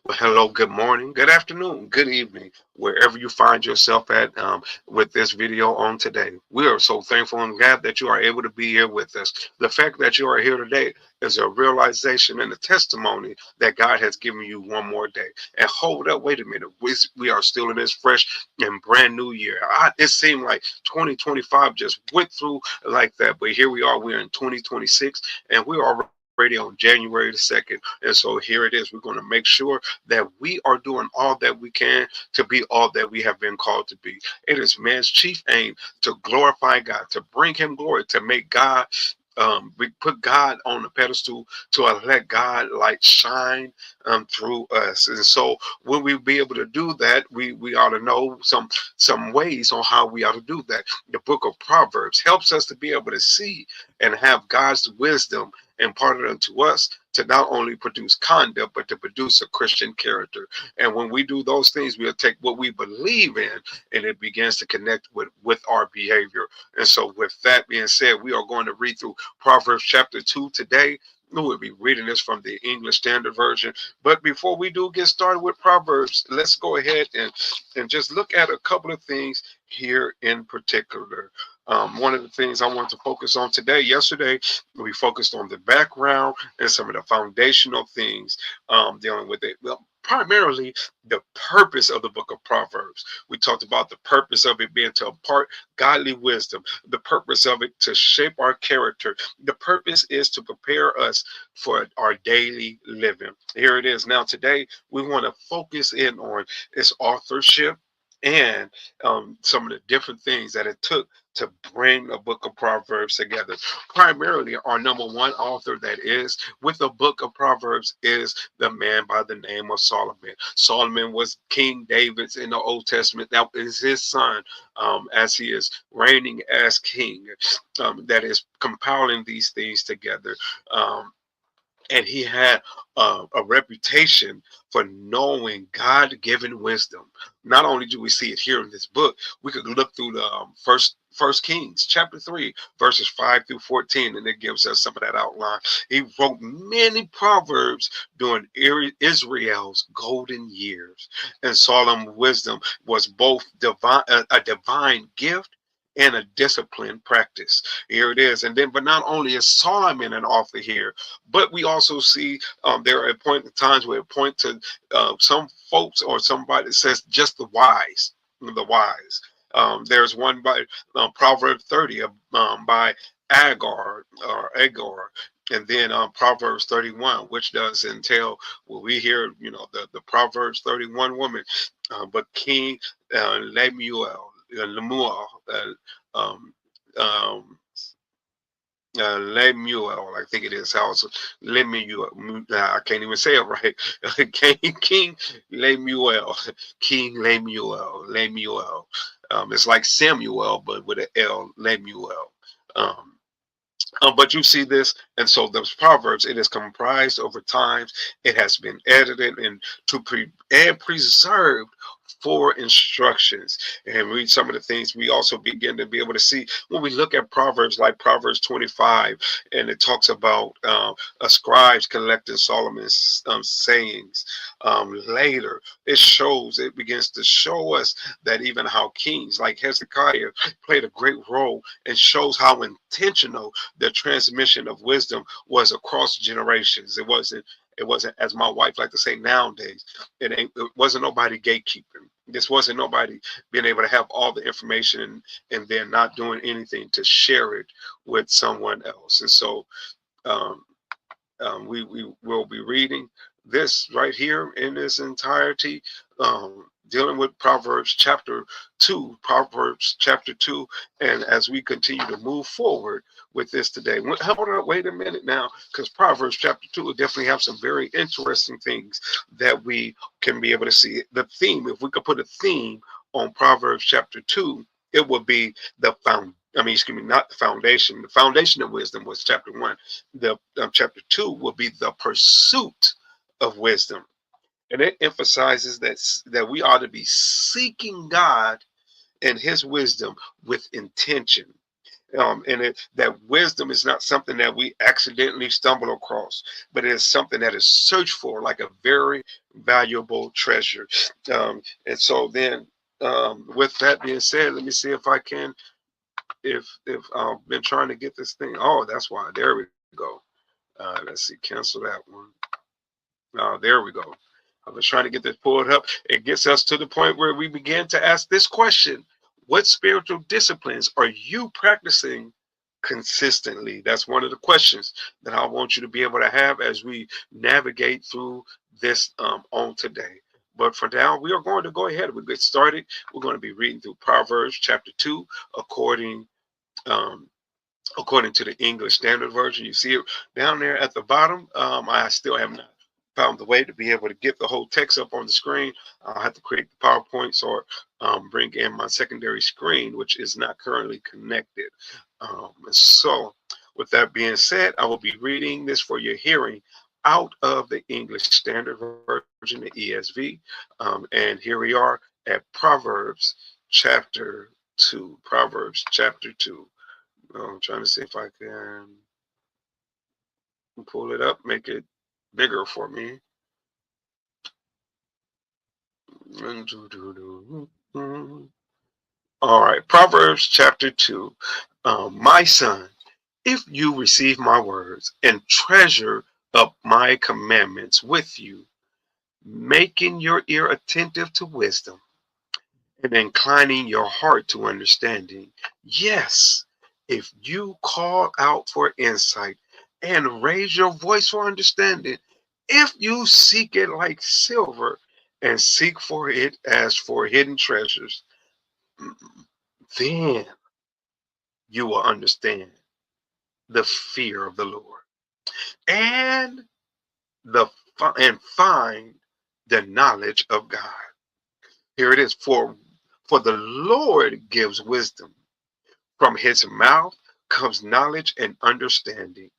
Well, hello, good morning, good afternoon, good evening, wherever you find yourself at with this video on today. We are so thankful and glad that you are able to be here with us. The fact that you are here today is a realization and a testimony that God has given you one more day. And hold up, wait a minute. We are still in this fresh and brand new year. It seemed like 2025 just went through like that, but here we are. We're in 2026, and we're already on January the 2nd. And so here it is. We're going to make sure that we are doing all that we can to be all that we have been called to be. It is man's chief aim to glorify God, to bring him glory, to make God we put God on the pedestal to let God light shine through us. And so when we be able to do that, we ought to know some ways on how we ought to do that. The book of Proverbs helps us to be able to see and have God's wisdom imparted unto us to not only produce conduct, but to produce a Christian character. And when we do those things, we'll take what we believe in and it begins to connect with our behavior. And so with that being said, we are going to read through Proverbs chapter 2 today. We'll be reading this from the English Standard Version. But before we do get started with Proverbs, let's go ahead and just look at a couple of things here in particular. One of the things I want to focus on today, yesterday, we focused on the background and some of the foundational things dealing with it. Well, primarily the purpose of the book of Proverbs. We talked about the purpose of it being to impart godly wisdom, the purpose of it to shape our character. The purpose is to prepare us for our daily living. Here it is. Now, today, we want to focus in on its authorship and some of the different things that it took to bring a book of Proverbs together. Primarily, our number one author that is with the book of Proverbs is the man by the name of Solomon. Solomon was King David's in the Old Testament. That is his son as he is reigning as king, that is compiling these things together. And he had a reputation for knowing God-given wisdom. Not only do we see it here in this book, we could look through the First Kings chapter 3 verses 5 through 14, and it gives us some of that outline. He wrote many proverbs during Israel's golden years, and Solomon's wisdom was both a divine gift and a disciplined practice. Here it is. And then, but not only is Solomon an author here, but we also see there are times where it point to some folks or somebody that says just the wise. There's one by Proverb 30 by Agar. And then Proverbs 31, which does entail what we hear, the Proverbs 31 woman, but King Lemuel, um, um, Lemuel, I think it is. House Lemuel. I can't even say it right. King Lemuel, King Lemuel. It's like Samuel, but with an L. Lemuel. Um, but you see this, and so those proverbs, it is comprised over times. It has been edited and preserved for instructions. And read some of the things we also begin to be able to see when we look at proverbs like Proverbs 25, and it talks about a scribes collecting Solomon's sayings. Later, it begins to show us that even how kings like Hezekiah played a great role, and shows how intentional the transmission of wisdom was across generations. It wasn't, as my wife like to say nowadays, it wasn't nobody gatekeeping. This wasn't nobody being able to have all the information and then not doing anything to share it with someone else. And so um, we will be reading this right here in its entirety, dealing with Proverbs chapter 2. And as we continue to move forward with this today, hold on, wait a minute now, because Proverbs chapter 2 will definitely have some very interesting things that we can be able to see. The theme, if we could put a theme on Proverbs chapter 2, it would be not the foundation. The foundation of wisdom was chapter 1. The chapter 2 will be the pursuit of wisdom, and it emphasizes that we ought to be seeking God and His wisdom with intention. that wisdom is not something that we accidentally stumble across, but it is something that is searched for like a very valuable treasure. And so then, with that being said, let me see if I can, if I've been trying to get this thing. Oh, that's why. There we go. Let's see, cancel that one. There we go. I was trying to get this pulled up. It gets us to the point where we begin to ask this question: what spiritual disciplines are you practicing consistently? That's one of the questions that I want you to be able to have as we navigate through this on today. But for now, we are going to go ahead and we get started. We're going to be reading through Proverbs chapter 2 according um, according to the English Standard Version. You see it down there at the bottom. I still have not found the way to be able to get the whole text up on the screen. I'll have to create the PowerPoints or bring in my secondary screen, which is not currently connected. So with that being said, I will be reading this for your hearing out of the English Standard Version, the ESV. And here we are at Proverbs chapter 2. Proverbs chapter 2. I'm trying to see if I can pull it up, make it bigger for me. All right, Proverbs chapter 2. My son, if you receive my words and treasure up my commandments with you, making your ear attentive to wisdom and inclining your heart to understanding. Yes, if you call out for insight and raise your voice for understanding, if you seek it like silver and seek for it as for hidden treasures, then you will understand the fear of the Lord and and find the knowledge of God. Here it is, for the Lord gives wisdom. From his mouth comes knowledge and understanding.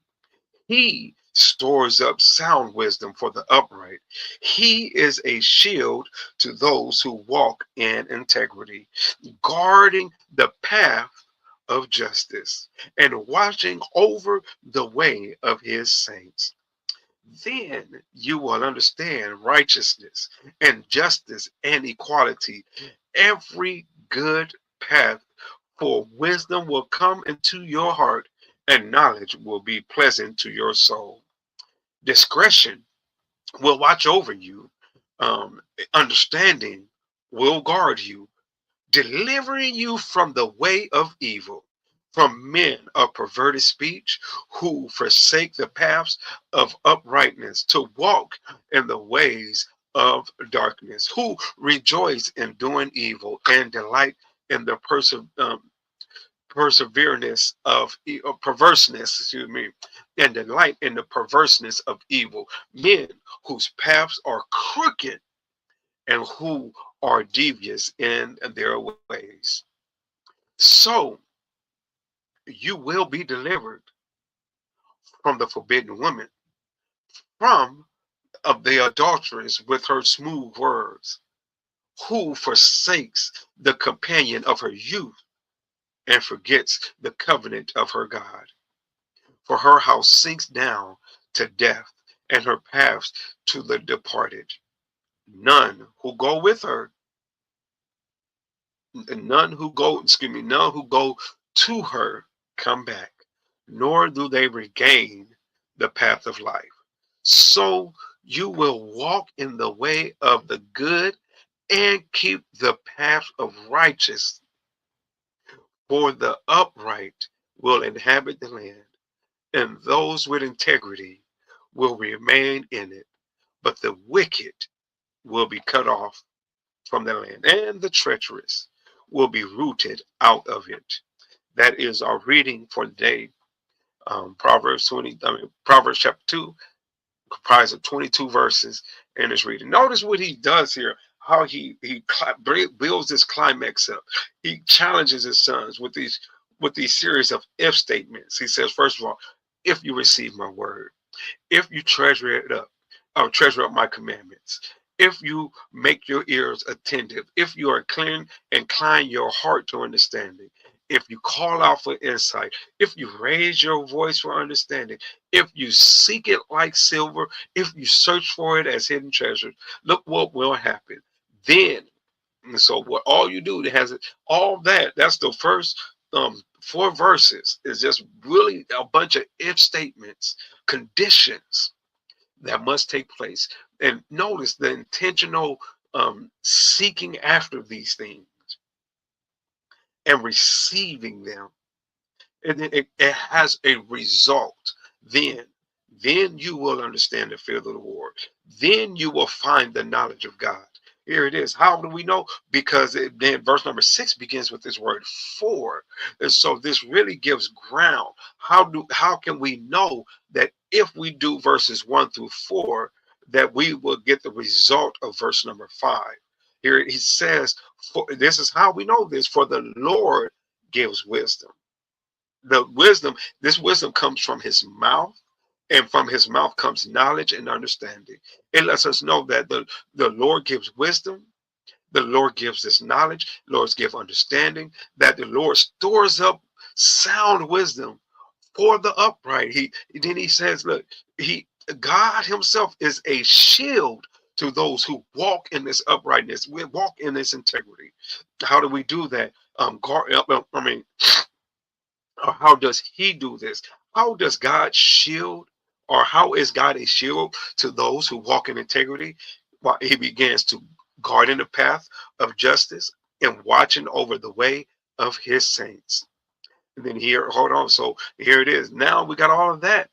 He stores up sound wisdom for the upright. He is a shield to those who walk in integrity, guarding the path of justice and watching over the way of his saints. Then you will understand righteousness and justice and equality, every good path, for wisdom will come into your heart and knowledge will be pleasant to your soul. Discretion will watch over you, understanding will guard you, delivering you from the way of evil, from men of perverted speech who forsake the paths of uprightness, to walk in the ways of darkness, who rejoice in doing evil and delight in the perseverance of perverseness, excuse me, and delight in the perverseness of evil, men whose paths are crooked and who are devious in their ways. So you will be delivered from the forbidden woman, from of the adulteress with her smooth words, who forsakes the companion of her youth and forgets the covenant of her God. For her house sinks down to death, and her paths to the departed. None who go with her, none who go to her come back, nor do they regain the path of life. So you will walk in the way of the good and keep the path of righteousness, for the upright will inhabit the land, and those with integrity will remain in it, but the wicked will be cut off from the land, and the treacherous will be rooted out of it. That is our reading for the day. Proverbs chapter 2, comprised of 22 verses in his reading. Notice what he does here, how he builds this climax up. He challenges his sons with these series of if statements. He says, first of all, if you receive my word, if you treasure it up, or treasure up my commandments, if you make your ears attentive, if you are incline your heart to understanding, if you call out for insight, if you raise your voice for understanding, if you seek it like silver, if you search for it as hidden treasures, look what will happen. Then, and so what all you do, it has all that. That's the first 4 verses. Is just really a bunch of if statements, conditions that must take place. And notice the intentional seeking after these things and receiving them, and then it has a result. Then, then you will understand the fear of the Lord. Then you will find the knowledge of God. Here it is. How do we know? Because then verse number 6 begins with this word for. And so this really gives ground. How can we know that if we do verses 1 through 4, that we will get the result of verse number 5? Here he says, for this is how we know this, for the Lord gives wisdom. This wisdom comes from his mouth, and from his mouth comes knowledge and understanding. It lets us know that the Lord gives wisdom, the Lord gives this knowledge, Lord gives understanding, that the Lord stores up sound wisdom for the upright. He says, look, God himself is a shield to those who walk in this uprightness. We walk in this integrity. How do we do that? Or how does he do this? How does God shield, or how is God a shield to those who walk in integrity? Well, he begins to guard in the path of justice and watching over the way of his saints. And then here, hold on. So here it is. Now we got all of that.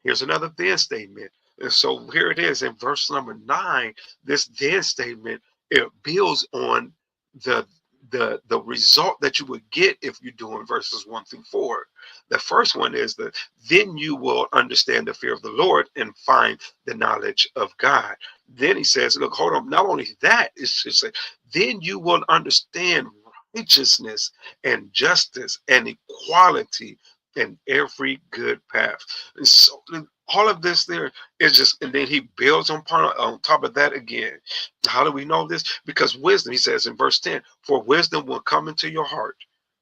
Here's another then statement. And so here it is in verse number 9. This then statement, it builds on the the result that you would get if you're doing verses 1 through 4. The first one is that then you will understand the fear of the Lord and find the knowledge of God. Then he says, look, hold on. Not only that, it's just say, then you will understand righteousness and justice and equality in every good path. And so all of this there is just, and then he builds on top of that again. How do we know this? Because wisdom, he says in verse 10, for wisdom will come into your heart.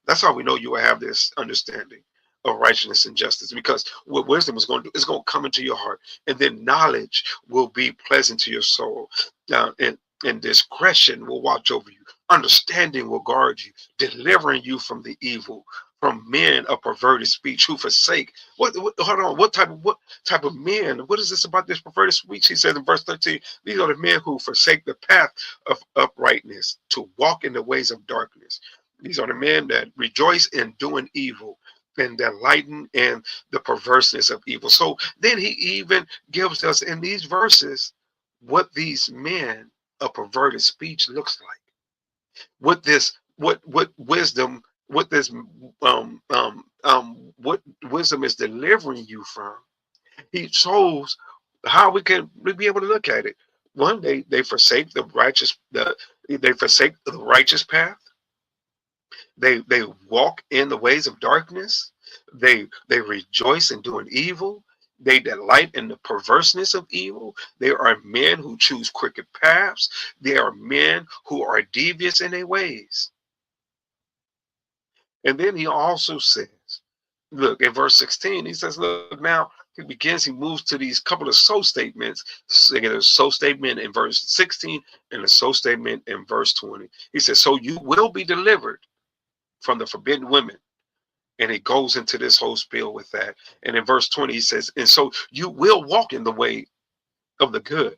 That's how we know you will have this understanding of righteousness and justice, because what wisdom is going to do is going to come into your heart, and then knowledge will be pleasant to your soul, and discretion will watch over you. Understanding will guard you, delivering you from the evil, from men of perverted speech who forsake. Hold on, what type of men? What is this about this perverted speech? He says in verse 13, these are the men who forsake the path of uprightness to walk in the ways of darkness. These are the men that rejoice in doing evil and delighting in the perverseness of evil. So then he even gives us in these verses what these men of perverted speech looks like. What wisdom, what wisdom is delivering you from. He shows how we can be able to look at it. One, they forsake the righteous, they forsake the righteous path. They walk in the ways of darkness. They rejoice in doing evil. They delight in the perverseness of evil. They are men who choose crooked paths. They are men who are devious in their ways. And then he also says, look, in verse 16, he says, look, now he moves to these couple of so statements. Again, a so statement in verse 16 and a so statement in verse 20. He says, so you will be delivered from the forbidden women. And he goes into this whole spiel with that. And in verse 20, he says, and so you will walk in the way of the good.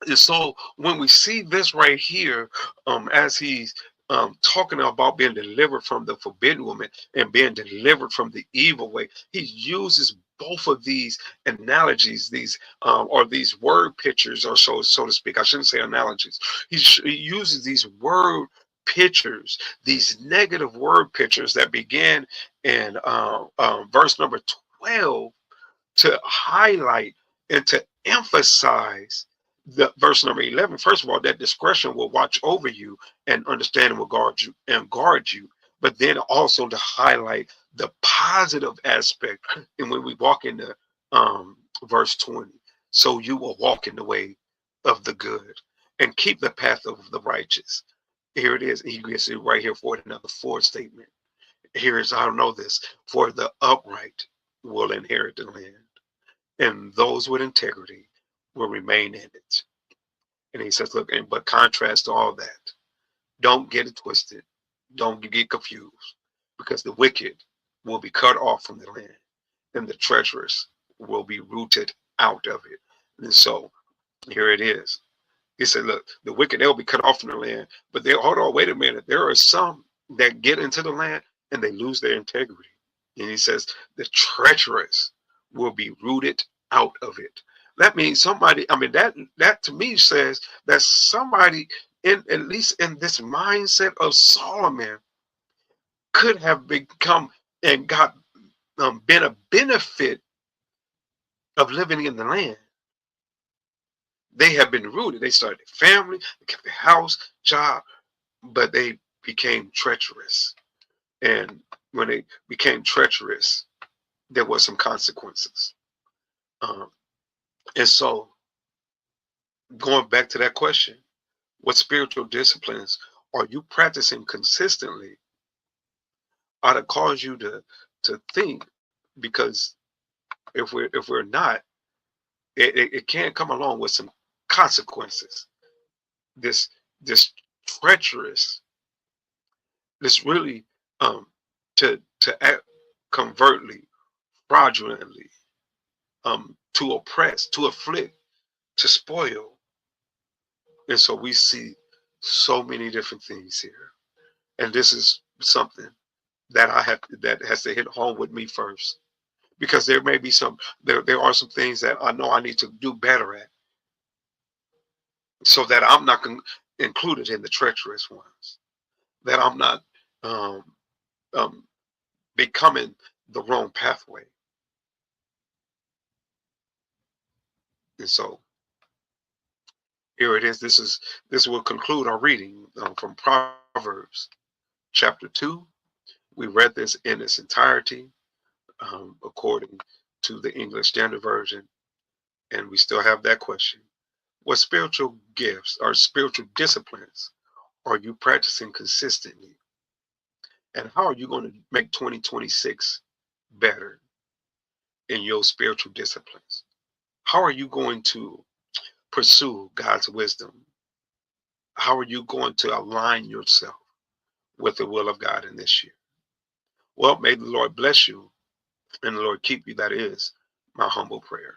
And so when we see this right here, as he's talking about being delivered from the forbidden woman and being delivered from the evil way, he uses both of these analogies, these or these word pictures, or so to speak. I shouldn't say analogies. He uses these word pictures, these negative word pictures that begin in verse number 12 to highlight and to emphasize the verse number 11. First of all, that discretion will watch over you and understanding will guard you, but then also to highlight the positive aspect. And when we walk into verse 20, so you will walk in the way of the good and keep the path of the righteous. Here it is. You can see right here for another fourth statement. Here is, I don't know this, for the upright will inherit the land, and those with integrity will remain in it. And he says, look, but contrast to all that, don't get it twisted. Don't get confused, because the wicked will be cut off from the land, and the treacherous will be rooted out of it. And so here it is. He said, look, the wicked, they'll be cut off from the land, but they hold on, wait a minute. There are some that get into the land and they lose their integrity. And he says, the treacherous will be rooted out of it. That means somebody, I mean, that to me says that somebody in, at least in this mindset of Solomon, could have become and got been a benefit of living in the land. They have been rooted. They started a family, they kept their house, job, but they became treacherous. And when they became treacherous, there was some consequences. Um, and so, going back to that question, what spiritual disciplines are you practicing consistently ought to cause you to think, because if we're not, it can come along with some consequences. This this treacherous, this really to act covertly, fraudulently, to oppress, to afflict, to spoil. And so we see so many different things here. And this is something that that has to hit home with me first. Because there may be there are some things that I know I need to do better at, so that I'm not included in the treacherous ones, that I'm not um, um, becoming the wrong pathway. And so here it is. This will conclude our reading from Proverbs chapter 2. We read this in its entirety according to the English Standard Version, and we still have that question: what spiritual gifts or spiritual disciplines are you practicing consistently, and how are you going to make 2026 better in your spiritual disciplines? How are you going to pursue God's wisdom? How are you going to align yourself with the will of God in this year? Well, may the Lord bless you and the Lord keep you. That is my humble prayer.